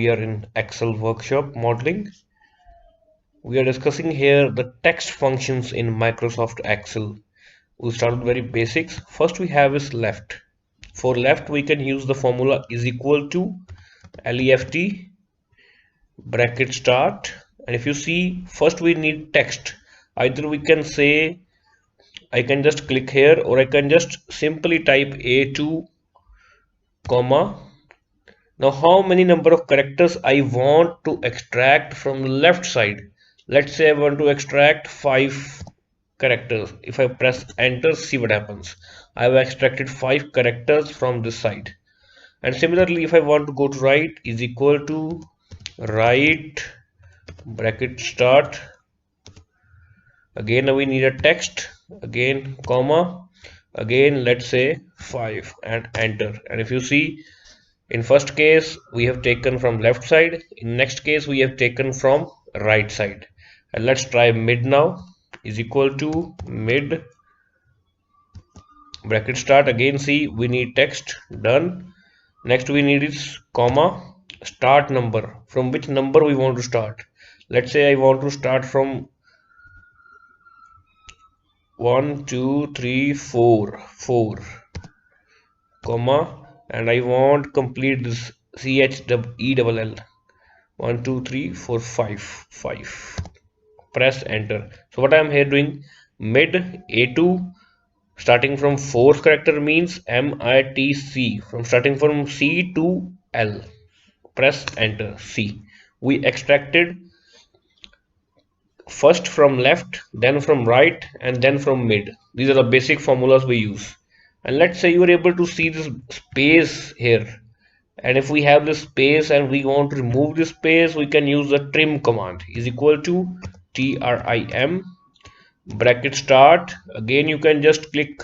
we are in Excel workshop modeling. We are discussing here the text functions in Microsoft Excel. We'll start with very basics. First we have is left. For left we can use the formula is equal to left bracket start, and if you see, first we need text. Either we can say I can just click here, or I can just simply type A2 comma. Now how many number of characters I want to extract from the left side? Let's say I want to extract 5 characters. If I press enter, see what happens. I have extracted 5 characters from this side. And similarly, if I want to go to right, is equal to right bracket start. Again we need a text, again comma, again let's say 5 and enter. And if you see, in first case we have taken from left side, in next case we have taken from right side. And let's try mid now, is equal to mid bracket start. Again see, we need text, done. Next we need is comma, start number. From which number we want to start? Let's say I want to start from 1 2 3 4 comma, and I want complete this CHELL 1 2 3 4 5. Press enter. So what I am here doing, mid A2 starting from 4th character means MITC, from starting from C to L. Press enter. C. We extracted first from left, then from right, and then from mid. These are the basic formulas we use. And let's say you are able to see this space here, and if we have this space and we want to remove this space, we can use the trim command, is equal to TRIM bracket start. Again you can just click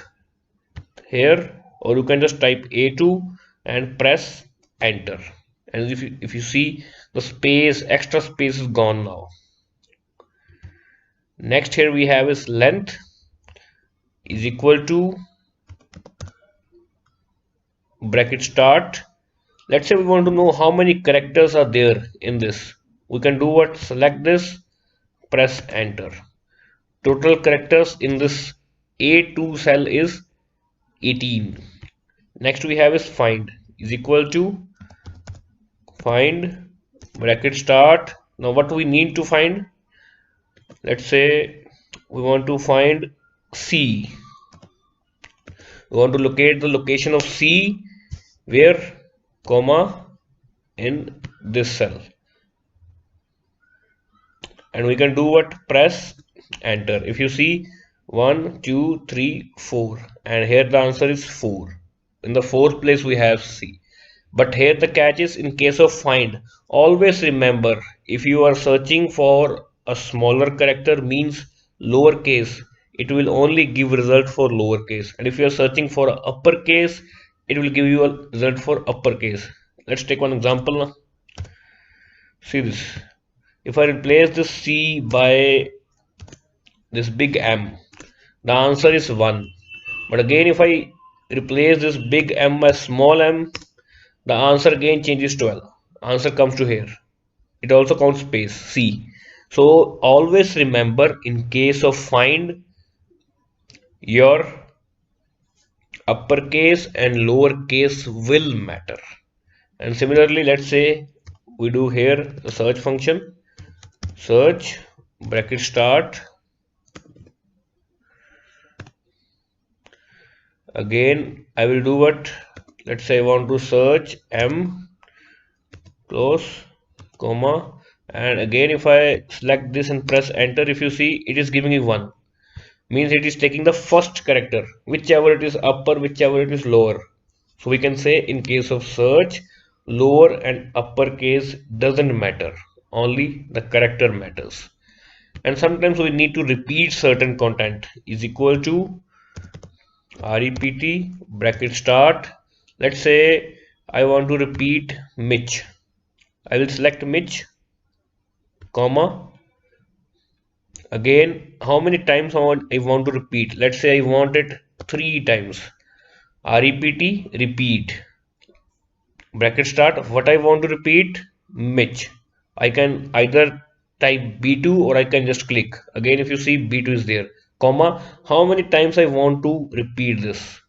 here, or you can just type A2 and press enter. And if you see, the space, extra space is gone now. Next here we have is length, is equal to bracket start. Let's say we want to know how many characters are there in this. We can do what? Select this, press enter. Total characters in this A2 cell is 18. Next we have is find, is equal to find bracket start. Now what we need to find? Let's say we want to find C. We want to locate the location of C where, comma, in this cell. And we can do what? Press enter. If you see, 1 2 3 4, and here the answer is 4. In the 4th place we have C. But here the catch is, in case of find, always remember, if you are searching for a smaller character means lowercase, it will only give result for lowercase. And if you are searching for uppercase, it will give you a result for uppercase. Let's take one example now. See this. If I replace this C by this big M, the answer is 1. But again, if I replace this big M by small m, the answer again changes to L. Answer comes to here. It also counts space C. So always remember, in case of find, your uppercase and lowercase will matter. And similarly, let's say we do here the search function, search bracket start. Again I will do what? Let's say I want to search M, close, comma, and again if I select this and press enter, if you see, it is giving me 1. Means it is taking the first character, whichever it is upper, whichever it is lower. So we can say, in case of search, lower and uppercase doesn't matter, only the character matters. And sometimes we need to repeat certain content, is equal to rept bracket start. Let's say I want to repeat Mitch. I will select Mitch, comma. Again, how many times I want to repeat? Let's say I want it 3 times. Rept, repeat. Bracket start. What I want to repeat? Mitch. I can either type B2 or I can just click. Again, if you see B2 is there, comma, how many times I want to repeat this.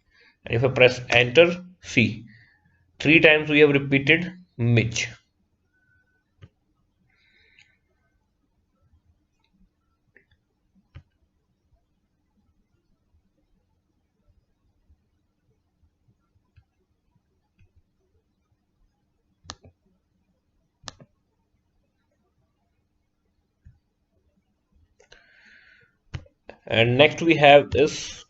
And if I press enter, see, 3 times we have repeated Mitch. And next we have this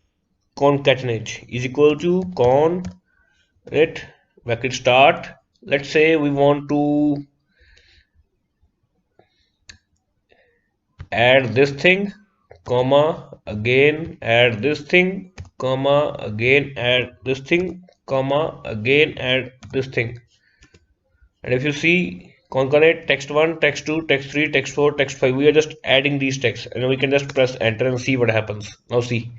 concatenate is equal to concatenate bracket start. Let's say we want to add this thing, comma, again add this thing, comma, again add this thing, comma, again add this thing. And if you see concatenate text 1, text 2, text 3, text 4, text 5, we are just adding these texts and we can just press enter and see what happens. Now see,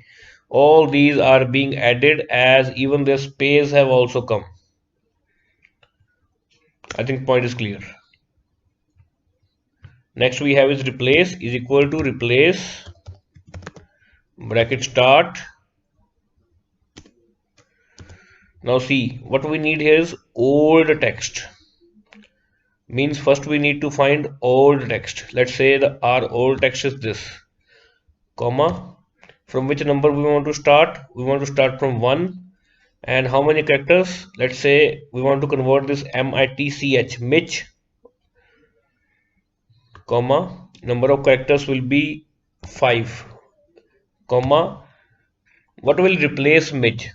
all these are being added as even their space have also come. I think point is clear. Next we have is replace is equal to replace bracket start. Now see, what we need here is old text. Means first we need to find old text. Let's say our old text is this, comma. From which number we want to start? We want to start from 1. And how many characters? Let's say we want to convert this mitch, Mitch, comma. Number of characters will be 5, comma. What will replace Mitch?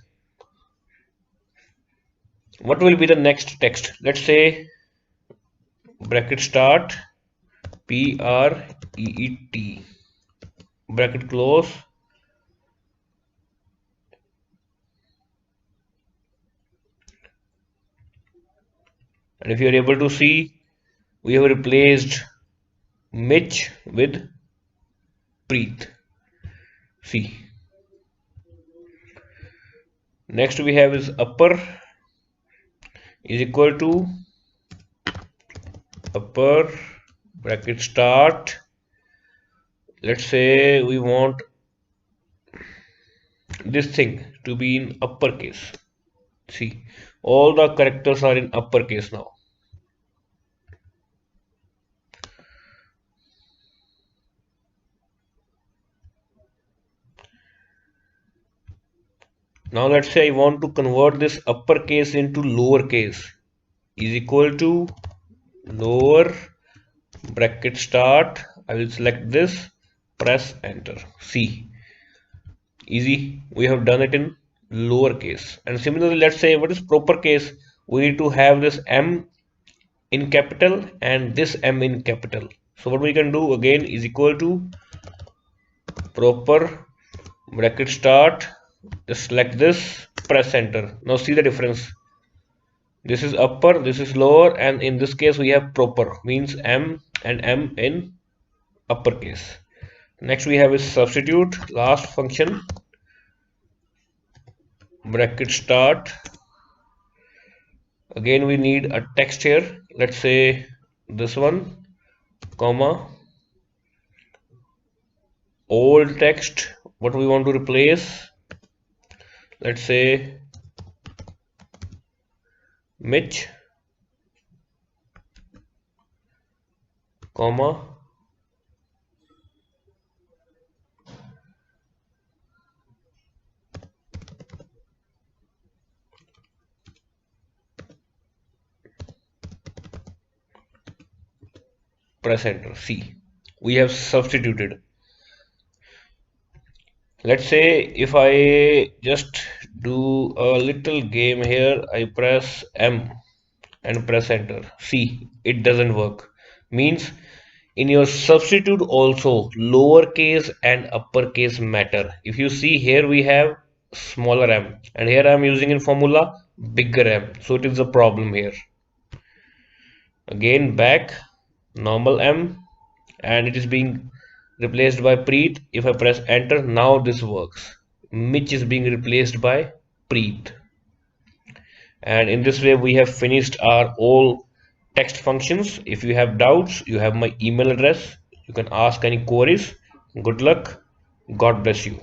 What will be the next text? Let's say bracket start PREET bracket close, and if you are able to see, we have replaced Mitch with Preet. See. Next we have is upper is equal to upper bracket start. Let's say we want this thing to be in uppercase. See, all the characters are in uppercase now. Now let's say I want to convert this uppercase into lowercase is equal to lower bracket start. I will select this, press enter. See, easy, we have done it in lowercase. And similarly, let's say what is proper case? We need to have this M in capital and this M in capital. So what we can do again is equal to proper bracket start, just select this, press enter. Now see the difference. This is upper, this is lower, and in this case we have proper, means M and M in uppercase. Next we have is substitute, last function, bracket start. Again we need a text here. Let's say this one, comma, old text. What we want to replace? Let's say Mitch, comma, press enter. See, we have substituted. Let's say if I just do a little game here, I press M and press enter. See, it doesn't work. Means in your substitute also lowercase and uppercase matter. If you see here we have smaller m and here I am using in formula bigger m. So it is a problem here. Again back normal m and it is being replaced by Preet. If I press enter, now this works. Mitch is being replaced by Preet. And in this way we have finished our all text functions. If you have doubts, you have my email address. You can ask any queries. Good luck. God bless you.